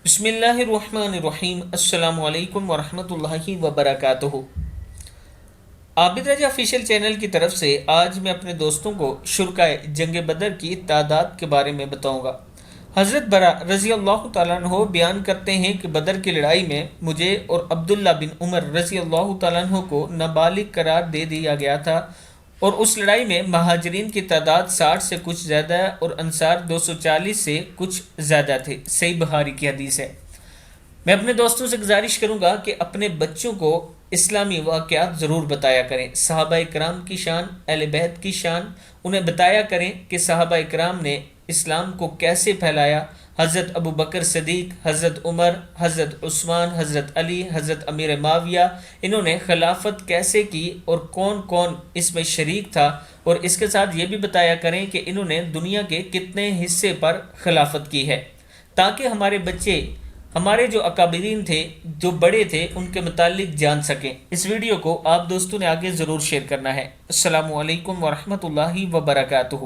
بسم اللہ الرحمن الرحیم۔ السلام علیکم ورحمۃ اللہ وبرکاتہ۔ عابد رجا آفیشیل چینل کی طرف سے آج میں اپنے دوستوں کو شرکائے جنگ بدر کی تعداد کے بارے میں بتاؤں گا۔ حضرت برا رضی اللہ تعالیٰ عنہ بیان کرتے ہیں کہ بدر کی لڑائی میں مجھے اور عبداللہ بن عمر رضی اللہ تعالیٰ عنہ کو نابالغ قرار دے دیا گیا تھا، اور اس لڑائی میں مہاجرین کی تعداد 60 سے کچھ زیادہ اور انصار 240 سے کچھ زیادہ تھے۔ صحیح بخاری کی حدیث ہے۔ میں اپنے دوستوں سے گزارش کروں گا کہ اپنے بچوں کو اسلامی واقعات ضرور بتایا کریں، صحابہ کرام کی شان، اہل بیت کی شان، انہیں بتایا کریں کہ صحابہ کرام نے اسلام کو کیسے پھیلایا۔ حضرت ابو بکر صدیق، حضرت عمر، حضرت عثمان، حضرت علی، حضرت امیر معاویہ، انہوں نے خلافت کیسے کی اور کون کون اس میں شریک تھا، اور اس کے ساتھ یہ بھی بتایا کریں کہ انہوں نے دنیا کے کتنے حصے پر خلافت کی ہے، تاکہ ہمارے بچے ہمارے جو اکابرین تھے، جو بڑے تھے، ان کے متعلق جان سکیں۔ اس ویڈیو کو آپ دوستوں نے آگے ضرور شیئر کرنا ہے۔ السلام علیکم ورحمۃ اللہ وبرکاتہ۔